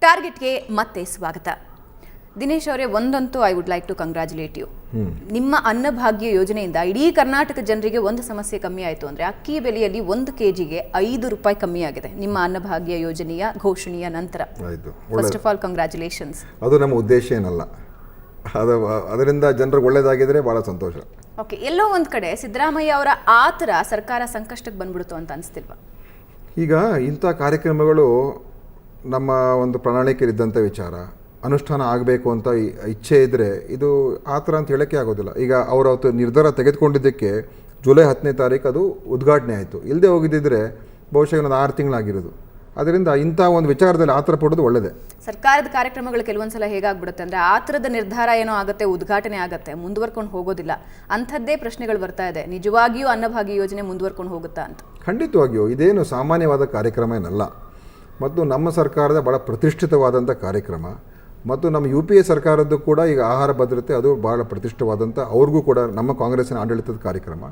ಟಾರ್ಗೆಟ್ಗೆ ಮತ್ತೆ ಸ್ವಾಗತ. ದಿನೇಶ್ ಅವರೇ, ಒಂದಂತೂ I would like to congratulate you. ನಿಮ್ಮ ಅನ್ನಭಾಗ್ಯ ಯೋಜನೆಯಿಂದ ಇಡೀ ಕರ್ನಾಟಕ ಜನರಿಗೆ ಒಂದು ಸಮಸ್ಯೆ ಕಮ್ಮಿ ಆಯಿತು ಅಂದರೆ ಅಕ್ಕಿ ಬೆಲೆಯಲ್ಲಿ 1 kgಗೆ 5 ರೂಪಾಯಿ ಕಮ್ಮಿ ಆಗಿದೆ ನಿಮ್ಮ ಅನ್ನಭಾಗ್ಯ ಯೋಜನೆಯ ಘೋಷಣೆಯ ನಂತರ. First of all congratulations. ಅದು ನಮ್ಮ ಉದ್ದೇಶ ಏನಲ್ಲ, ಅದರಿಂದ ಜನರಿಗೆ ಒಳ್ಳೇದಾಗಿದ್ರೆ ಭಾಳ ಸಂತೋಷ. ಓಕೆ, ಎಲ್ಲೋ ಒಂದು ಕಡೆ ಸಿದ್ದರಾಮಯ್ಯ ಅವರ ಆ ಥರ ಸರ್ಕಾರ ಸಂಕಷ್ಟಕ್ಕೆ ಬಂದ್ಬಿಡ್ತು ಅಂತ ಅನಿಸ್ತಿಲ್ವಾ? ಈಗ ಇಂಥ ಕಾರ್ಯಕ್ರಮಗಳು ನಮ್ಮ ಒಂದು ಪ್ರಣಾಳಿಕೆಯಲ್ಲಿದ್ದಂಥ ವಿಚಾರ ಅನುಷ್ಠಾನ ಆಗಬೇಕು ಅಂತ ಇಚ್ಛೆ ಇದ್ದರೆ ಇದು ಆ ಥರ ಅಂತ ಹೇಳೋಕ್ಕೆ ಆಗೋದಿಲ್ಲ. ಈಗ ಅವರು ಅವತ್ತು ನಿರ್ಧಾರ ತೆಗೆದುಕೊಂಡಿದ್ದಕ್ಕೆ ಜುಲೈ 10ನೇ ತಾರೀಕು ಅದು ಉದ್ಘಾಟನೆ ಆಯಿತು. ಇಲ್ಲದೆ ಹೋಗಿದ್ದಿದ್ರೆ ಬಹುಶಃ ಒಂದು 6 ತಿಂಗಳಾಗಿರೋದು. ಅದರಿಂದ ಇಂಥ ಒಂದು ವಿಚಾರದಲ್ಲಿ ಆ ಥರ ಪಡೋದು ಒಳ್ಳೆಯದೇ. ಸರ್ಕಾರದ ಕಾರ್ಯಕ್ರಮಗಳು ಕೆಲವೊಂದ್ಸಲ ಹೇಗಾಗ್ಬಿಡುತ್ತೆ ಅಂದರೆ ಆ ಥರದ ನಿರ್ಧಾರ ಏನೋ ಆಗುತ್ತೆ, ಉದ್ಘಾಟನೆ ಆಗುತ್ತೆ, ಮುಂದುವರ್ಕೊಂಡು ಹೋಗೋದಿಲ್ಲ. ಅಂಥದ್ದೇ ಪ್ರಶ್ನೆಗಳು ಬರ್ತಾ ಇದೆ. ನಿಜವಾಗಿಯೂ ಅನ್ನಭಾಗ್ಯ ಯೋಜನೆ ಮುಂದುವರ್ಕೊಂಡು ಹೋಗುತ್ತಾ ಅಂತ? ಖಂಡಿತವಾಗಿಯೂ ಇದೇನು ಸಾಮಾನ್ಯವಾದ ಕಾರ್ಯಕ್ರಮ ಏನಲ್ಲ, ಮತ್ತು ನಮ್ಮ ಸರ್ಕಾರದ ಭಾಳ ಪ್ರತಿಷ್ಠಿತವಾದಂಥ ಕಾರ್ಯಕ್ರಮ. ಮತ್ತು ನಮ್ಮ UPA ಸರ್ಕಾರದ್ದು ಕೂಡ ಈಗ ಆಹಾರ ಭದ್ರತೆ ಅದು ಭಾಳ ಪ್ರತಿಷ್ಠಿತವಾದಂಥ, ಅವ್ರಿಗೂ ಕೂಡ ನಮ್ಮ ಕಾಂಗ್ರೆಸ್ಸಿನ ಆಡಳಿತದ ಕಾರ್ಯಕ್ರಮ.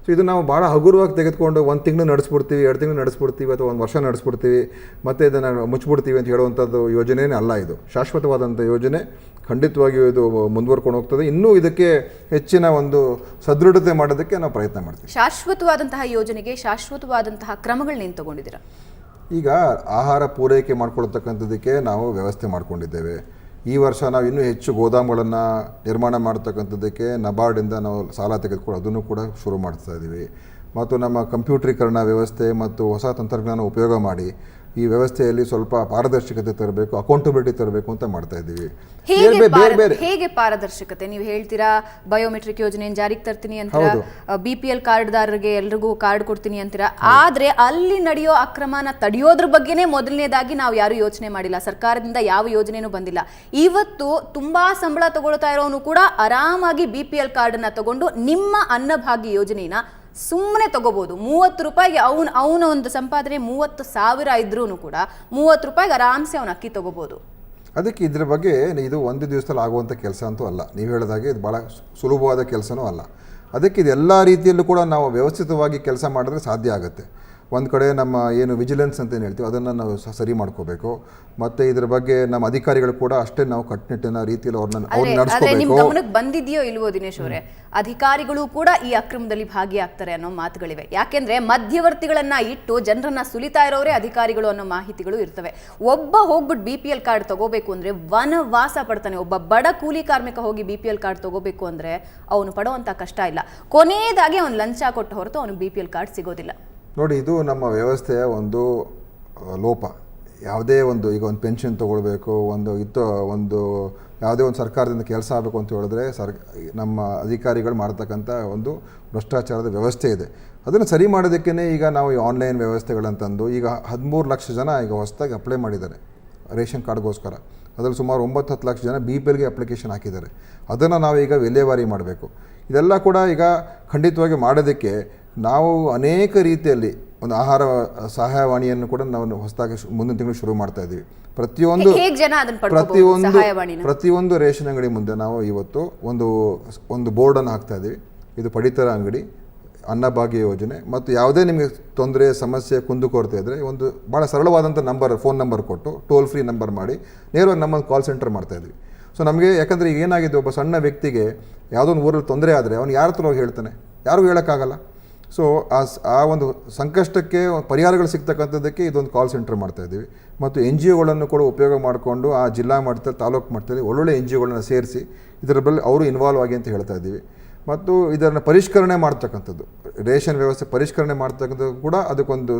ಸೊ ಇದು ನಾವು ಭಾಳ ಹಗುರವಾಗಿ ತೆಗೆದುಕೊಂಡು 1 ತಿಂಗಳು ನಡೆಸ್ಬಿಡ್ತೀವಿ, 2 ತಿಂಗಳು ನಡೆಸ್ಬಿಡ್ತೀವಿ, ಅಥವಾ 1 ವರ್ಷ ನಡೆಸ್ಬಿಡ್ತೀವಿ, ಮತ್ತು ಇದನ್ನು ಮುಚ್ಚಿಬಿಡ್ತೀವಿ ಅಂತ ಹೇಳುವಂಥದ್ದು ಯೋಜನೆಯೇ ಅಲ್ಲ. ಇದು ಶಾಶ್ವತವಾದಂಥ ಯೋಜನೆ. ಖಂಡಿತವಾಗಿಯೂ ಇದು ಮುಂದುವರ್ಕೊಂಡು ಹೋಗ್ತದೆ. ಇನ್ನೂ ಇದಕ್ಕೆ ಹೆಚ್ಚಿನ ಒಂದು ಸದೃಢತೆ ಮಾಡೋದಕ್ಕೆ ನಾವು ಪ್ರಯತ್ನ ಮಾಡ್ತೀವಿ. ಶಾಶ್ವತವಾದಂತಹ ಯೋಜನೆಗೆ ಶಾಶ್ವತವಾದಂತಹ ಕ್ರಮಗಳನ್ನೇನು ತಗೊಂಡಿದ್ದೀರಾ? ಈಗ ಆಹಾರ ಪೂರೈಕೆ ಮಾಡ್ಕೊಳ್ತಕ್ಕಂಥದ್ದಕ್ಕೆ ನಾವು ವ್ಯವಸ್ಥೆ ಮಾಡ್ಕೊಂಡಿದ್ದೇವೆ. ಈ ವರ್ಷ ನಾವು ಇನ್ನೂ ಹೆಚ್ಚು ಗೋದಾಮುಗಳನ್ನು ನಿರ್ಮಾಣ ಮಾಡ್ತಕ್ಕಂಥದ್ದಕ್ಕೆ ನಬಾರ್ಡಿಂದ ನಾವು ಸಾಲ ತೆಗೆದುಕೊಂಡು ಅದನ್ನು ಕೂಡ ಶುರು ಮಾಡ್ತಾ ಇದ್ದೀವಿ. ಮತ್ತು ನಮ್ಮ ಕಂಪ್ಯೂಟರೀಕರಣ ವ್ಯವಸ್ಥೆ ಮತ್ತು ಹೊಸ ತಂತ್ರಜ್ಞಾನ ಉಪಯೋಗ ಮಾಡಿ ಈ ವ್ಯವಸ್ಥೆಯಲ್ಲಿ ಸ್ವಲ್ಪ ಪಾರದರ್ಶಕತೆ ತರಬೇಕು, ಅಕೌಂಟಬಿಲಿಟಿ ತರಬೇಕು ಅಂತ ಮಾಡ್ತಾ ಇದ್ದೀವಿ. ಹೇಗೆ ಪಾರದರ್ಶಕತೆ? ನೀವು ಹೇಳ್ತೀರಾ ಬಯೋಮೆಟ್ರಿಕ್ ಯೋಜನೆಯನ್ನು ಜಾರಿಗೆ ತರ್ತೀನಿ ಅಂತೀರಾ, BPL ಕಾರ್ಡ್ದಾರರಿಗೆ ಎಲ್ರಿಗೂ ಕಾರ್ಡ್ ಕೊಡ್ತೀನಿ ಅಂತೀರಾ, ಆದ್ರೆ ಅಲ್ಲಿ ನಡೆಯೋ ಅಕ್ರಮನ ತಡೆಯೋದ್ರ ಬಗ್ಗೆನೇ ಮೊದಲನೇದಾಗಿ ನಾವು ಯಾರು ಯೋಚನೆ ಮಾಡಿಲ್ಲ. ಸರ್ಕಾರದಿಂದ ಯಾವ ಯೋಜನೆನೂ ಬಂದಿಲ್ಲ. ಇವತ್ತು ತುಂಬಾ ಸಂಬಳ ತಗೊಳ್ತಾ ಇರೋನು ಕೂಡ ಆರಾಮಾಗಿ BPL ಕಾರ್ಡನ್ನ ತಗೊಂಡು ನಿಮ್ಮ ಅನ್ನಭಾಗ್ಯ ಯೋಜನೆನ ಸುಮ್ಮನೆ ತಗೋಬಹುದು. 30 ರೂಪಾಯಿಗೆ ಅವನ ಒಂದು ಸಂಪಾದನೆ 30,000 ಇದ್ರೂ ಕೂಡ 30 ರೂಪಾಯಿಗೆ ಆರಾಮ್ಸೆ ಅವನ ಅಕ್ಕಿ ತಗೋಬಹುದು. ಅದಕ್ಕೆ ಇದ್ರ ಬಗ್ಗೆ ಇದು ಒಂದು ದಿವಸದಲ್ಲಿ ಆಗುವಂಥ ಕೆಲಸ ಅಂತೂ ಅಲ್ಲ. ನೀವು ಹೇಳಿದಾಗೆ ಇದು ಭಾಳ ಸುಲಭವಾದ ಕೆಲಸನೂ ಅಲ್ಲ. ಅದಕ್ಕೆ ಇದು ಎಲ್ಲ ರೀತಿಯಲ್ಲೂ ಕೂಡ ನಾವು ವ್ಯವಸ್ಥಿತವಾಗಿ ಕೆಲಸ ಮಾಡಿದ್ರೆ ಸಾಧ್ಯ ಆಗುತ್ತೆ. ಒಂದು ಕಡೆ ನಮ್ಮ ಏನು ವಿಜಿಲೆನ್ಸ್ ಅಂತ ಏನು ಹೇಳ್ತೀವಿ ಅದನ್ನು ನಾವು ಸರಿ ಮಾಡ್ಕೋಬೇಕು. ಮತ್ತು ಇದ್ರ ಬಗ್ಗೆ ನಮ್ಮ ಅಧಿಕಾರಿಗಳು ಕೂಡ ಅಷ್ಟೇ ನಾವು ಕಟ್ಟುನಿಟ್ಟಿನ ರೀತಿಯಲ್ಲಿ ಅವ್ರನ್ನ ನಡೆಸ್ಕೋಬೇಕು. ನಿಮ್ಮ ಗಮನಕ್ಕೆ ಬಂದಿದೆಯೋ ಇಲ್ವೋ ದಿನೇಶ್ ಅವರೇ, ಅಧಿಕಾರಿಗಳು ಕೂಡ ಈ ಅಕ್ರಮದಲ್ಲಿ ಭಾಗಿಯಾಗ್ತಾರೆ ಅನ್ನೋ ಮಾತುಗಳಿವೆ. ಯಾಕೆಂದ್ರೆ ಮಧ್ಯವರ್ತಿಗಳನ್ನ ಇಟ್ಟು ಜನರನ್ನ ಸುಲಿತಾ ಇರೋರೇ ಅಧಿಕಾರಿಗಳು ಅನ್ನೋ ಮಾಹಿತಿಗಳು ಇರ್ತವೆ. ಒಬ್ಬ ಹೋಗ್ಬಿಟ್ಟು BPL ಕಾರ್ಡ್ ತಗೋಬೇಕು ಅಂದ್ರೆ ವನವಾಸ ಪಡ್ತಾನೆ. ಒಬ್ಬ ಬಡ ಕೂಲಿ ಕಾರ್ಮಿಕ ಹೋಗಿ BPL ಕಾರ್ಡ್ ತಗೋಬೇಕು ಅಂದ್ರೆ ಅವನು ಪಡುವಂತ ಕಷ್ಟ ಇಲ್ಲ. ಕೊನೆಯದಾಗಿ ಅವನು ಲಂಚ ಕೊಟ್ಟ ಹೊರತು ಅವನು BPL ಕಾರ್ಡ್ ಸಿಗೋದಿಲ್ಲ. ನೋಡಿ, ಇದು ನಮ್ಮ ವ್ಯವಸ್ಥೆಯ ಒಂದು ಲೋಪ. ಯಾವುದೇ ಒಂದು ಈಗ ಒಂದು ಪೆನ್ಷನ್ ತೊಗೊಳ್ಬೇಕು, ಒಂದು ಯಾವುದೇ ಒಂದು ಸರ್ಕಾರದಿಂದ ಕೆಲಸ ಆಗಬೇಕು ಅಂತ ಹೇಳಿದ್ರೆ ನಮ್ಮ ಅಧಿಕಾರಿಗಳು ಮಾಡ್ತಕ್ಕಂಥ ಒಂದು ಭ್ರಷ್ಟಾಚಾರದ ವ್ಯವಸ್ಥೆ ಇದೆ. ಅದನ್ನು ಸರಿ ಮಾಡೋದಕ್ಕೇ ಈಗ ನಾವು ಈ ಆನ್ಲೈನ್ ವ್ಯವಸ್ಥೆಗಳಂತಂದು ಈಗ 13 ಲಕ್ಷ ಜನ ಈಗ ಹೊಸದಾಗಿ ಅಪ್ಲೈ ಮಾಡಿದ್ದಾರೆ ರೇಷನ್ ಕಾರ್ಡ್ಗೋಸ್ಕರ. ಅದರಲ್ಲಿ ಸುಮಾರು 9-10 ಲಕ್ಷ ಜನ BPLಗೆ ಅಪ್ಲಿಕೇಶನ್ ಹಾಕಿದ್ದಾರೆ. ಅದನ್ನು ನಾವೀಗ ವಿಲೇವಾರಿ ಮಾಡಬೇಕು. ಇದೆಲ್ಲ ಕೂಡ ಈಗ ಖಂಡಿತವಾಗಿ ಮಾಡೋದಕ್ಕೆ ನಾವು ಅನೇಕ ರೀತಿಯಲ್ಲಿ ಒಂದು ಆಹಾರ ಸಹಾಯವಾಣಿಯನ್ನು ಕೂಡ ನಾವು ಹೊಸದಾಗಿ ಮುಂದಿನ ತಿಂಗಳು ಶುರು ಮಾಡ್ತಾ ಇದ್ದೀವಿ. ಪ್ರತಿಯೊಂದು ರೇಷನ್ ಅಂಗಡಿ ಮುಂದೆ ನಾವು ಇವತ್ತು ಒಂದು ಬೋರ್ಡನ್ನು ಹಾಕ್ತಾ ಇದ್ದೀವಿ. ಇದು ಪಡಿತರ ಅಂಗಡಿ, ಅನ್ನಭಾಗ್ಯ ಯೋಜನೆ. ಮತ್ತು ಯಾವುದೇ ನಿಮಗೆ ತೊಂದರೆ, ಸಮಸ್ಯೆ, ಕುಂದುಕೊರತೆ ಇದ್ದರೆ ಒಂದು ಭಾಳ ಸರಳವಾದಂಥ ಫೋನ್ ನಂಬರ್ ಕೊಟ್ಟು ಟೋಲ್ ಫ್ರೀ ನಂಬರ್ ಮಾಡಿ ನೇರವಾಗಿ ನಮ್ಮನ್ನು ಕಾಲ್ ಸೆಂಟರ್ ಮಾಡ್ತಾಯಿದ್ವಿ. ಸೊ ನಮಗೆ ಯಾಕಂದರೆ ಈಗ ಏನಾಗಿದೆ, ಒಬ್ಬ ಸಣ್ಣ ವ್ಯಕ್ತಿಗೆ ಯಾವುದೋ ಒಂದು ಊರಲ್ಲಿ ತೊಂದರೆ ಆದರೆ ಅವನು ಯಾರ ಹತ್ರ ಹೋಗಿ ಹೇಳ್ತಾನೆ? ಯಾರಿಗೂ ಹೇಳೋಕ್ಕಾಗಲ್ಲ. ಸೊ ಆ ಒಂದು ಸಂಕಷ್ಟಕ್ಕೆ ಪರಿಹಾರಗಳು ಸಿಗ್ತಕ್ಕಂಥದ್ದಕ್ಕೆ ಇದೊಂದು ಕಾಲ್ ಸೆಂಟರ್ ಮಾಡ್ತಾಯಿದ್ದೀವಿ. ಮತ್ತು NGOಗಳನ್ನು ಕೂಡ ಉಪಯೋಗ ಮಾಡಿಕೊಂಡು ಆ ಜಿಲ್ಲಾ ಮಟ್ಟದಲ್ಲಿ, ತಾಲೂಕು ಮಟ್ಟದಲ್ಲಿ ಒಳ್ಳೊಳ್ಳೆ NGOಗಳನ್ನ ಸೇರಿಸಿ ಇದರ ಬಗ್ಗೆ ಅವರು ಇನ್ವಾಲ್ವ್ ಆಗಿ ಅಂತ ಹೇಳ್ತಾ ಇದ್ದೀವಿ. ಮತ್ತು ಇದನ್ನು ಪರಿಷ್ಕರಣೆ ಮಾಡ್ತಕ್ಕಂಥದ್ದು, ರೇಷನ್ ವ್ಯವಸ್ಥೆ ಪರಿಷ್ಕರಣೆ ಮಾಡ್ತಕ್ಕಂಥದ್ದು ಕೂಡ ಅದಕ್ಕೊಂದು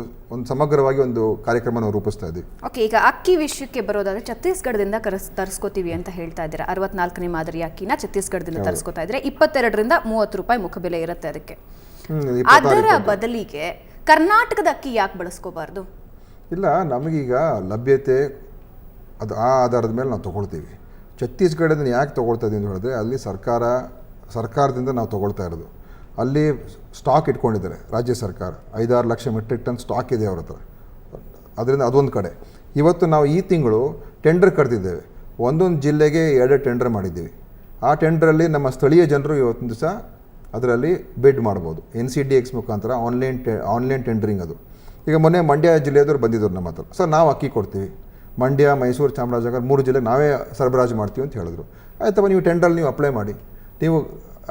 ಸಮಗ್ರವಾಗಿ ಒಂದು ಕಾರ್ಯಕ್ರಮ ನಾವು ರೂಪಿಸ್ತಾ ಇದ್ದೀವಿ. ಓಕೆ, ಈಗ ಅಕ್ಕಿ ವಿಷಯಕ್ಕೆ ಬರೋದಾದ್ರೆ ಛತ್ತೀಸ್ಗಢದಿಂದ ತರಿಸ್ಕೋತೀವಿ ಅಂತ ಹೇಳ್ತಾ ಇದ್ದೀರಾ. 64ನೇ ಮಾದರಿ ಅಕ್ಕಿನ ಛತ್ತೀಸ್ಗಢದಿಂದ ತರಿಸ್ಕೋತಾ ಇದ್ರೆ 22ರಿಂದ 30 ರೂಪಾಯಿ ಮುಖಬೆಲೆ ಇರುತ್ತೆ ಅದಕ್ಕೆ. ಅದರ ಬದಲಿಗೆ ಕರ್ನಾಟಕದ ಅಕ್ಕಿ ಯಾಕೆ ಬಳಸ್ಕೋಬಾರ್ದು? ಇಲ್ಲ, ನಮಗೀಗ ಲಭ್ಯತೆ ಅದು ಆ ಆಧಾರದ ಮೇಲೆ ನಾವು ತೊಗೊಳ್ತೀವಿ. ಛತ್ತೀಸ್ಗಢದಿಂದ ಯಾಕೆ ತೊಗೊಳ್ತಾ ಇದ್ದೀವಿ ಅಂತ ಹೇಳಿದ್ರೆ ಅಲ್ಲಿ ಸರ್ಕಾರದಿಂದ ನಾವು ತೊಗೊಳ್ತಾ ಇರೋದು. ಅಲ್ಲಿ ಸ್ಟಾಕ್ ಇಟ್ಕೊಂಡಿದ್ದಾರೆ ರಾಜ್ಯ ಸರ್ಕಾರ. 5-6 ಲಕ್ಷ ಮೆಟ್ರಿಕ್ ಟನ್ ಸ್ಟಾಕ್ ಇದೆ ಅವ್ರ ಹತ್ರ. ಅದರಿಂದ ಅದೊಂದು ಕಡೆ. ಇವತ್ತು ನಾವು ಈ ತಿಂಗಳು ಟೆಂಡರ್ ಕರೆದಿದ್ದೇವೆ. ಒಂದೊಂದು ಜಿಲ್ಲೆಗೆ 2 ಟೆಂಡರ್ ಮಾಡಿದ್ದೀವಿ. ಆ ಟೆಂಡರಲ್ಲಿ ನಮ್ಮ ಸ್ಥಳೀಯ ಜನರು ಇವತ್ತಿನ ದಿವಸ ಅದರಲ್ಲಿ ಬಿಡ್ ಮಾಡ್ಬೋದು. NCDX ಮುಖಾಂತರ ಆನ್ಲೈನ್ ಟೆಂಡರಿಂಗ್ ಅದು. ಈಗ ಮೊನ್ನೆ ಮಂಡ್ಯ ಜಿಲ್ಲೆಯವರು ಬಂದಿದ್ದರು ನಮ್ಮ ಹತ್ರ. ಸರ್, ನಾವು ಅಕ್ಕಿ ಕೊಡ್ತೀವಿ. ಮಂಡ್ಯ, ಮೈಸೂರು, ಚಾಮರಾಜನಗರ 3 ಜಿಲ್ಲೆಗೆ ನಾವೇ ಸರಬರಾಜು ಮಾಡ್ತೀವಿ ಅಂತ ಹೇಳಿದ್ರು. ಆಯ್ತಪ್ಪ, ನೀವು ಟೆಂಡರಲ್ಲಿ ನೀವು ಅಪ್ಲೈ ಮಾಡಿ, ನೀವು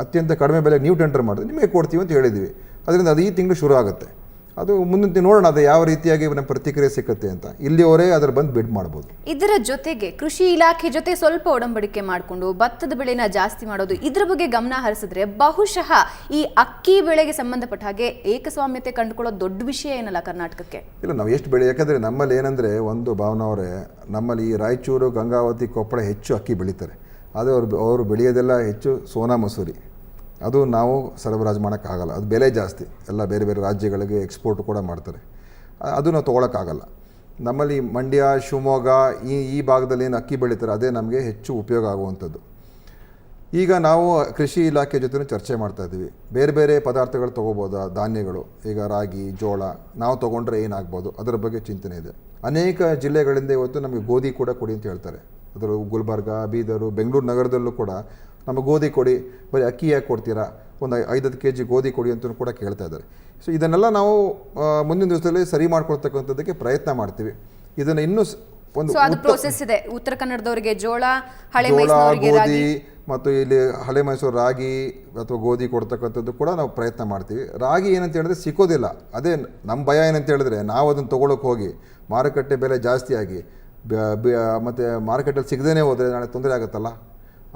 ಅತ್ಯಂತ ಕಡಿಮೆ ಬೆಲೆಗೆ ನೀವು ಟೆಂಡರ್ ಮಾಡಿದ್ರೆ ನಿಮಗೆ ಕೊಡ್ತೀವಿ ಅಂತ ಹೇಳಿದ್ವಿ. ಅದರಿಂದ ಅದು ಈ ತಿಂಗಳು ಶುರು ಆಗುತ್ತೆ. ಅದು ಮುಂದಿನ ನೋಡೋಣ ಅದು ಯಾವ ರೀತಿಯಾಗಿ ನಮ್ಮ ಪ್ರತಿಕ್ರಿಯೆ ಸಿಕ್ಕತ್ತೆ ಅಂತ. ಇಲ್ಲಿಯವರೇ ಅದರ ಬಂದು ಬಿಡ್ ಮಾಡ್ಬೋದು. ಇದರ ಜೊತೆಗೆ ಕೃಷಿ ಇಲಾಖೆ ಜೊತೆ ಸ್ವಲ್ಪ ಒಡಂಬಡಿಕೆ ಮಾಡಿಕೊಂಡು ಭತ್ತದ ಬೆಳೆನ ಜಾಸ್ತಿ ಮಾಡೋದು, ಇದ್ರ ಬಗ್ಗೆ ಗಮನ ಹರಿಸಿದ್ರೆ ಬಹುಶಃ ಈ ಅಕ್ಕಿ ಬೆಳೆಗೆ ಸಂಬಂಧಪಟ್ಟ ಹಾಗೆ ಏಕಸ್ವಾಮ್ಯತೆ ಕಂಡುಕೊಳ್ಳೋದು ದೊಡ್ಡ ವಿಷಯ ಏನಲ್ಲ ಕರ್ನಾಟಕಕ್ಕೆ. ಇಲ್ಲ, ನಾವು ಎಷ್ಟು ಬೆಳೆ, ಯಾಕಂದರೆ ನಮ್ಮಲ್ಲಿ ಏನಂದರೆ ಒಂದು ಭಾವನವರೇ, ನಮ್ಮಲ್ಲಿ ಈ ರಾಯಚೂರು, ಗಂಗಾವತಿ, ಕೊಪ್ಪಳ ಹೆಚ್ಚು ಅಕ್ಕಿ ಬೆಳೀತಾರೆ. ಅದು ಅವರು ಬೆಳೆಯೋದೆಲ್ಲ ಹೆಚ್ಚು ಸೋನಾ ಮಸೂರಿ. ಅದು ನಾವು ಸರಬರಾಜು ಮಾಡೋಕ್ಕಾಗಲ್ಲ, ಅದು ಬೆಲೆ ಜಾಸ್ತಿ. ಎಲ್ಲ ಬೇರೆ ಬೇರೆ ರಾಜ್ಯಗಳಿಗೆ ಎಕ್ಸ್ಪೋರ್ಟ್ ಕೂಡ ಮಾಡ್ತಾರೆ, ಅದು ನಾವು ತೊಗೊಳಕ್ಕಾಗಲ್ಲ. ನಮ್ಮಲ್ಲಿ ಮಂಡ್ಯ, ಶಿವಮೊಗ್ಗ ಈ ಭಾಗದಲ್ಲಿ ಏನು ಅಕ್ಕಿ ಬೆಳೀತಾರೆ ಅದೇ ನಮಗೆ ಹೆಚ್ಚು ಉಪಯೋಗ ಆಗುವಂಥದ್ದು. ಈಗ ನಾವು ಕೃಷಿ ಇಲಾಖೆ ಜೊತೆ ಚರ್ಚೆ ಮಾಡ್ತಾಯಿದ್ದೀವಿ, ಬೇರೆ ಬೇರೆ ಪದಾರ್ಥಗಳು ತೊಗೋಬೋದಾ, ಧಾನ್ಯಗಳು, ಈಗ ರಾಗಿ, ಜೋಳ ನಾವು ತೊಗೊಂಡ್ರೆ ಏನಾಗ್ಬೋದು ಅದರ ಬಗ್ಗೆ ಚಿಂತನೆ ಇದೆ. ಅನೇಕ ಜಿಲ್ಲೆಗಳಿಂದ ಇವತ್ತು ನಮಗೆ ಗೋಧಿ ಕೂಡ ಕೊಡಿ ಅಂತ ಹೇಳ್ತಾರೆ. ಅದರ ಗುಲ್ಬರ್ಗ, ಬೀದರು, ಬೆಂಗಳೂರು ನಗರದಲ್ಲೂ ಕೂಡ ನಮಗೆ ಗೋಧಿ ಕೊಡಿ, ಬರೀ ಅಕ್ಕಿ ಯಾಕೆ ಕೊಡ್ತೀರಾ, ಒಂದು 5 kg ಗೋಧಿ ಕೊಡಿ ಅಂತ ಕೂಡ ಕೇಳ್ತಾ ಇದ್ದಾರೆ. ಸೊ ಇದನ್ನೆಲ್ಲ ನಾವು ಮುಂದಿನ ದಿವಸದಲ್ಲಿ ಸರಿ ಮಾಡ್ಕೊಳ್ತಕ್ಕಂಥದ್ದಕ್ಕೆ ಪ್ರಯತ್ನ ಮಾಡ್ತೀವಿ. ಇದನ್ನು ಇನ್ನೂ ಒಂದು ಪ್ರೋಸೆಸ್ ಇದೆ. ಉತ್ತರ ಕನ್ನಡದವರಿಗೆ ಜೋಳ, ಗೋಧಿ ಮತ್ತು ಇಲ್ಲಿ ಹಳೆ ಮೈಸೂರು ರಾಗಿ ಅಥವಾ ಗೋಧಿ ಕೊಡ್ತಕ್ಕಂಥದ್ದು ಕೂಡ ನಾವು ಪ್ರಯತ್ನ ಮಾಡ್ತೀವಿ. ರಾಗಿ ಏನಂತ ಹೇಳಿದ್ರೆ ಸಿಕ್ಕೋದಿಲ್ಲ. ಅದೇ ನಮ್ಮ ಭಯ ಏನಂತ ಹೇಳಿದ್ರೆ, ನಾವು ಅದನ್ನು ತೊಗೊಳಕ್ಕೆ ಹೋಗಿ ಮಾರುಕಟ್ಟೆ ಬೆಲೆ ಜಾಸ್ತಿಯಾಗಿ ಮತ್ತು ಮಾರುಕಟ್ಟೆಯಲ್ಲಿ ಸಿಗದೇ ಹೋದರೆ ನಾಳೆ ತೊಂದರೆ ಆಗುತ್ತಲ್ಲ.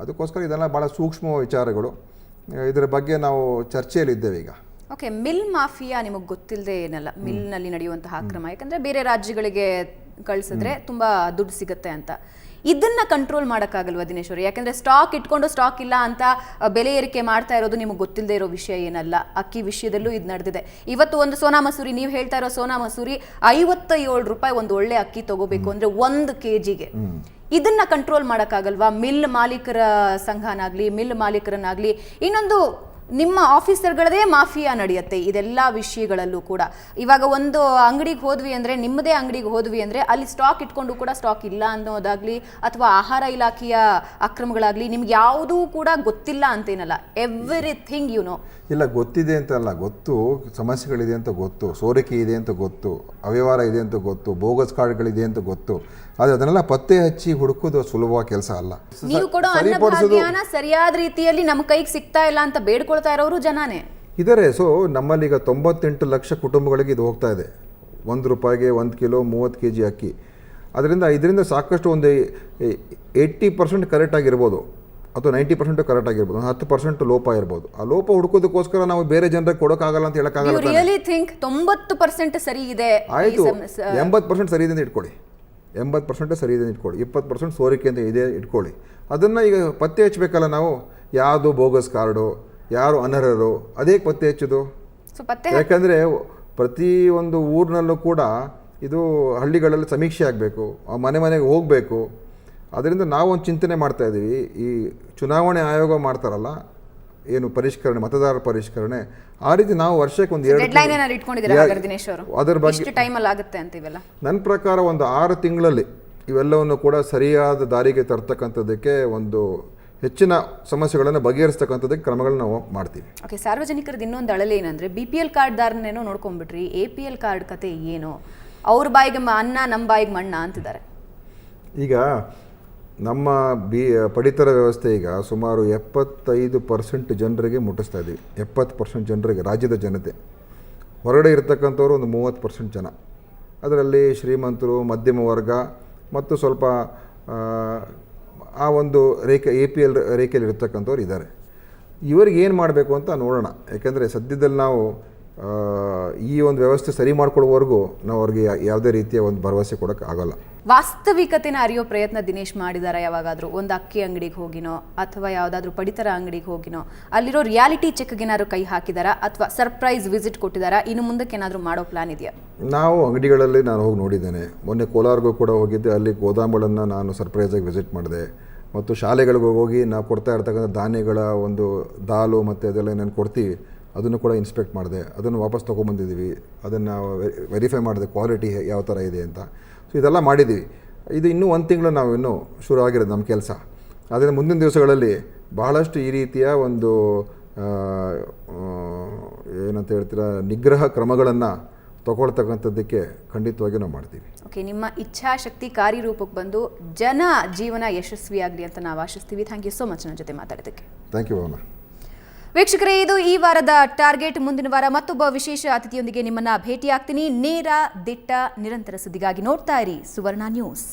ಅದಕ್ಕೋಸ್ಕರ ಇದೆಲ್ಲ ಭಾಳ ಸೂಕ್ಷ್ಮ ವಿಚಾರಗಳು. ಇದರ ಬಗ್ಗೆ ನಾವು ಚರ್ಚೆಯಲ್ಲಿದ್ದೇವೆ ಈಗ. ಓಕೆ, ಮಿಲ್ ಮಾಫಿಯಾ ನಿಮಗೆ ಗೊತ್ತಿಲ್ಲದೆ ಏನಲ್ಲ, ಮಿಲ್ನಲ್ಲಿ ನಡೆಯುವಂತಹ ಅಕ್ರಮ, ಯಾಕಂದರೆ ಬೇರೆ ರಾಜ್ಯಗಳಿಗೆ ಕಳಿಸಿದ್ರೆ ತುಂಬ ದುಡ್ಡು ಸಿಗುತ್ತೆ ಅಂತ. ಇದನ್ನ ಕಂಟ್ರೋಲ್ ಮಾಡೋಕ್ಕಾಗಲ್ವಾ ದಿನೇಶ್ ಅವರು? ಯಾಕಂದರೆ ಸ್ಟಾಕ್ ಇಟ್ಕೊಂಡು ಸ್ಟಾಕ್ ಇಲ್ಲ ಅಂತ ಬೆಲೆ ಏರಿಕೆ ಮಾಡ್ತಾ ಇರೋದು ನಿಮಗೆ ಗೊತ್ತಿಲ್ಲದೆ ಇರೋ ವಿಷಯ ಏನಲ್ಲ. ಅಕ್ಕಿ ವಿಷಯದಲ್ಲೂ ಇದು ನಡೆದಿದೆ. ಇವತ್ತು ಒಂದು ಸೋನಾ ಮಸೂರಿ, ನೀವು ಹೇಳ್ತಾ ಇರೋ ಸೋನಾ ಮಸೂರಿ 57 ರೂಪಾಯಿ ಒಂದು ಒಳ್ಳೆ ಅಕ್ಕಿ ತಗೋಬೇಕು ಅಂದರೆ 1 kgಗೆ. ಇದನ್ನ ಕಂಟ್ರೋಲ್ ಮಾಡೋಕ್ಕಾಗಲ್ವಾ? ಮಿಲ್ ಮಾಲೀಕರ ಸಂಘನಾಗ್ಲಿ, ಮಿಲ್ ಮಾಲೀಕರನ್ನಾಗ್ಲಿ, ಇನ್ನೊಂದು ನಿಮ್ಮ ಆಫೀಸರ್ಗಳದೇ ಮಾಫಿಯಾ ನಡೆಯುತ್ತೆ ಇದೆಲ್ಲ ವಿಷಯಗಳಲ್ಲೂ ಕೂಡ. ಇವಾಗ ಒಂದು ಅಂಗಡಿಗೆ ಹೋದ್ವಿ ಅಂದರೆ, ನಿಮ್ಮದೇ ಅಂಗಡಿಗೆ ಹೋದ್ವಿ ಅಂದರೆ ಅಲ್ಲಿ ಸ್ಟಾಕ್ ಇಟ್ಕೊಂಡು ಕೂಡ ಸ್ಟಾಕ್ ಇಲ್ಲ ಅನ್ನೋದಾಗ್ಲಿ, ಅಥವಾ ಆಹಾರ ಇಲಾಖೆಯ ಅಕ್ರಮಗಳಾಗಲಿ ನಿಮ್ಗೆ ಯಾವುದೂ ಕೂಡ ಗೊತ್ತಿಲ್ಲ ಅಂತೇನಲ್ಲ. Everything you know. ಇಲ್ಲ, ಗೊತ್ತಿದೆ ಅಂತಲ್ಲ, ಗೊತ್ತು, ಸಮಸ್ಯೆಗಳಿದೆ ಅಂತ ಗೊತ್ತು, ಸೋರಿಕೆ ಇದೆ ಅಂತ ಗೊತ್ತು, ಅವ್ಯವಹಾರ ಇದೆ ಅಂತ ಗೊತ್ತು, ಬೋಗಸ್ ಕಾರ್ಡ್ಗಳಿದೆ ಅಂತ ಗೊತ್ತು. ಆದರೆ ಅದನ್ನೆಲ್ಲ ಪತ್ತೆ ಹಚ್ಚಿ ಹುಡುಕೋದು ಸುಲಭವಾದ ಕೆಲಸ ಅಲ್ಲ. ನೀವು ಕೂಡ ಅನ್ನಭಾಗ್ಯನ ಸರಿಯಾದ ರೀತಿಯಲ್ಲಿ ನಮ್ಮ ಕೈಗೆ ಸಿಗ್ತಾ ಇಲ್ಲ ಅಂತ ಬೇಡ್ಕೊಳ್ತಾ ಇರೋರು ಜನಾನೇ ಇದ್ದಾರೆ. ಸೊ ನಮ್ಮಲ್ಲೀಗ 98 ಲಕ್ಷ ಕುಟುಂಬಗಳಿಗೆ ಇದು ಹೋಗ್ತಾ ಇದೆ. 1 ರೂಪಾಯಿಗೆ 1 ಕಿಲೋ 30 kg ಅಕ್ಕಿ. ಇದರಿಂದ ಸಾಕಷ್ಟು ಒಂದು 80% ಕರೆಕ್ಟ್ ಆಗಿರ್ಬೋದು, ಅಥವಾ 90% ಕರೆಕ್ಟ್ ಆಗಿರ್ಬೋದು, 10% ಲೋಪ ಇರ್ಬೋದು. ಆ ಲೋಪ ಹುಡುಕೋದಕ್ಕೋಸ್ಕರ ನಾವು ಬೇರೆ ಜನರಿಗೆ ಕೊಡೋಕ್ಕಾಗಲ್ಲ ಅಂತ ಹೇಳೋಕ್ಕಾಗಲ್ಲ. 90% ಸರಿ ಇದೆ, ಆಯಿತು, 80% ಸರಿ ಇದೆ ಅಂತ ಇಟ್ಕೊಳ್ಳಿ, 80% ಸರಿ ಇದೆ ಇಟ್ಕೊಳ್ಳಿ, 20% ಸೋರಿಕೆ ಅಂತ ಇದೆ ಇಟ್ಕೊಳ್ಳಿ. ಅದನ್ನು ಈಗ ಪತ್ತೆ ಹಚ್ಚಬೇಕಲ್ಲ ನಾವು. ಯಾವುದು ಬೋಗಸ್ ಕಾರ್ಡು, ಯಾರು ಅನರ್ಹರು, ಅದೇ ಪತ್ತೆ ಹಚ್ಚೋದು. ಯಾಕಂದರೆ ಪ್ರತಿ ಒಂದು ಊರಿನಲ್ಲೂ ಕೂಡ ಇದು ಹಳ್ಳಿಗಳಲ್ಲಿ ಸಮೀಕ್ಷೆ ಆಗಬೇಕು, ಮನೆ ಮನೆಗೆ ಹೋಗಬೇಕು. ಅದರಿಂದ ನಾವೊಂದು ಚಿಂತನೆ ಮಾಡ್ತಾ ಇದ್ದೀವಿ. ಈ ಚುನಾವಣೆ ಆಯೋಗ ಮಾಡ್ತಾರಲ್ಲ, ಏನು ಪರಿಷ್ಕರಣೆ, ಮತದಾರರ ಪರಿಷ್ಕರಣೆ, ಆ ರೀತಿ ನಾವು ವರ್ಷಕ್ಕೆ ಒಂದು 2 ಅದರ ಬಗ್ಗೆ ನನ್ನ ಪ್ರಕಾರ ಒಂದು 6 ತಿಂಗಳಲ್ಲಿ ಇವೆಲ್ಲವನ್ನು ಕೂಡ ಸರಿಯಾದ ದಾರಿಗೆ ತರ್ತಕ್ಕಂಥದ್ದಕ್ಕೆ, ಒಂದು ಹೆಚ್ಚಿನ ಸಮಸ್ಯೆಗಳನ್ನು ಬಗೆಹರಿಸ್ತಕ್ಕಂಥದ್ದಕ್ಕೆ ಕ್ರಮಗಳನ್ನ ನಾವು ಮಾಡ್ತೀವಿ. ಓಕೆ, ಸಾರ್ವಜನಿಕರದ್ದು ಇನ್ನೊಂದು ಅಳಲೆ ಏನಂದರೆ, BPL ಕಾರ್ಡ್ದಾರನೇನೋ ನೋಡ್ಕೊಂಡ್ಬಿಟ್ರಿ, APL ಕಾರ್ಡ್ ಕತೆ ಏನು? ಅವ್ರ ಬಾಯಿಗೆ ಅನ್ನ, ನಮ್ಮ ಬಾಯಿಗೆ ಮಣ್ಣ ಅಂತಿದ್ದಾರೆ. ಈಗ ನಮ್ಮ ಪಡಿತರ ವ್ಯವಸ್ಥೆ ಈಗ ಸುಮಾರು 75% ಜನರಿಗೆ ಮುಟ್ಟಿಸ್ತಾ ಇದ್ದೀವಿ. 70% ಜನರಿಗೆ, ರಾಜ್ಯದ ಜನತೆ. ಹೊರಗಡೆ ಇರ್ತಕ್ಕಂಥವ್ರು ಒಂದು 30% ಜನ. ಅದರಲ್ಲಿ ಶ್ರೀಮಂತರು, ಮಧ್ಯಮ ವರ್ಗ ಮತ್ತು ಸ್ವಲ್ಪ ಆ ಒಂದು APL ರೇಖೆಯಲ್ಲಿ ಇರ್ತಕ್ಕಂಥವ್ರು ಇದ್ದಾರೆ. ಇವರಿಗೆ ಏನು ಮಾಡಬೇಕು ಅಂತ ನೋಡೋಣ. ಯಾಕೆಂದರೆ ಸದ್ಯದಲ್ಲಿ ನಾವು ಈ ಒಂದು ವ್ಯವಸ್ಥೆ ಸರಿ ಮಾಡ್ಕೊಳ್ಳೋವರೆಗೂ ನಾವು ಅವ್ರಿಗೆ ಯಾವುದೇ ರೀತಿಯ ಒಂದು ಭರವಸೆ ಕೊಡೋಕ್ಕೆ ಆಗಲ್ಲ. ವಾಸ್ತವಿಕತೆನ ಅರಿಯೋ ಪ್ರಯತ್ನ ದಿನೇಶ್ ಮಾಡಿದಾರ ಯಾವಾಗಾದರೂ? ಒಂದು ಅಕ್ಕಿ ಅಂಗಡಿಗೆ ಹೋಗಿನೋ ಅಥವಾ ಯಾವುದಾದ್ರೂ ಪಡಿತರ ಅಂಗಡಿಗೆ ಹೋಗಿನೋ ಅಲ್ಲಿರೋ ರಿಯಾಲಿಟಿ ಚೆಕ್ಗೇನಾದ್ರು ಕೈ ಹಾಕಿದಾರಾ, ಅಥವಾ ಸರ್ಪ್ರೈಸ್ ವಿಸಿಟ್ ಕೊಟ್ಟಿದ್ದಾರಾ? ಇನ್ನು ಮುಂದಕ್ಕೆ ಏನಾದರೂ ಮಾಡೋ ಪ್ಲಾನ್ ಇದೆಯಾ? ನಾವು ಅಂಗಡಿಗಳಲ್ಲಿ ನಾನು ಹೋಗಿ ನೋಡಿದ್ದೇನೆ. ಮೊನ್ನೆ ಕೋಲಾರ್ಗೂ ಕೂಡ ಹೋಗಿದ್ದೆ. ಅಲ್ಲಿ ಗೋದಾಮುಗಳನ್ನು ನಾನು ಸರ್ಪ್ರೈಸಾಗಿ ವಿಸಿಟ್ ಮಾಡಿದೆ. ಮತ್ತು ಶಾಲೆಗಳಿಗೆ ಹೋಗಿ ನಾವು ಕೊಡ್ತಾ ಇರ್ತಕ್ಕಂಥ ಧಾನ್ಯಗಳ ಒಂದು ದಾಲು ಮತ್ತು ಅದೆಲ್ಲ ಏನೇನು ಕೊಡ್ತೀವಿ ಅದನ್ನು ಕೂಡ ಇನ್ಸ್ಪೆಕ್ಟ್ ಮಾಡಿದೆ. ಅದನ್ನು ವಾಪಸ್ ತೊಗೊಂಬಂದಿದ್ದೀವಿ. ಅದನ್ನು ವೆರಿಫೈ ಮಾಡಿದೆ ಕ್ವಾಲಿಟಿ ಯಾವ ಥರ ಇದೆ ಅಂತ. ಸೊ ಇದೆಲ್ಲ ಮಾಡಿದ್ದೀವಿ. ಇದು ಇನ್ನೂ 1 ತಿಂಗಳು ನಾವು ಇನ್ನೂ ಶುರು ಆಗಿರೋದು ನಮ್ಮ ಕೆಲಸ. ಆದ್ದರಿಂದ ಮುಂದಿನ ದಿವಸಗಳಲ್ಲಿ ಬಹಳಷ್ಟು ಈ ರೀತಿಯ ಒಂದು ಏನಂತ ಹೇಳ್ತೀರಾ, ನಿಗ್ರಹ ಕ್ರಮಗಳನ್ನು ತಗೊಳ್ತಕ್ಕಂಥದ್ದಕ್ಕೆ ಖಂಡಿತವಾಗಿ ನಾವು ಮಾಡ್ತೀವಿ. ಓಕೆ, ನಿಮ್ಮ ಇಚ್ಛಾಶಕ್ತಿ ಕಾರ್ಯರೂಪಕ್ಕೆ ಬಂದು ಜನ ಜೀವನ ಯಶಸ್ವಿಯಾಗಲಿ ಅಂತ ನಾವು ಆಶಿಸ್ತೀವಿ. ಥ್ಯಾಂಕ್ ಯು ಸೋ ಮಚ್ ನನ್ನ ಜೊತೆ ಮಾತಾಡೋದಕ್ಕೆ. Thank you Bhavana. ವೀಕ್ಷಕರೇ, ಇದು ಈ ವಾರದ ಟಾರ್ಗೆಟ್. ಮುಂದಿನ ವಾರ ಮತ್ತೊಬ್ಬ ವಿಶೇಷ ಅತಿಥಿಯೊಂದಿಗೆ ನಿಮ್ಮನ್ನ ಭೇಟಿಯಾಗ್ತೀನಿ. ನೇರ, ದಿಟ್ಟ, ನಿರಂತರ ಸುದ್ದಿಗಾಗಿ ನೋಡ್ತಾ ಇರಿ ಸುವರ್ಣ ನ್ಯೂಸ್.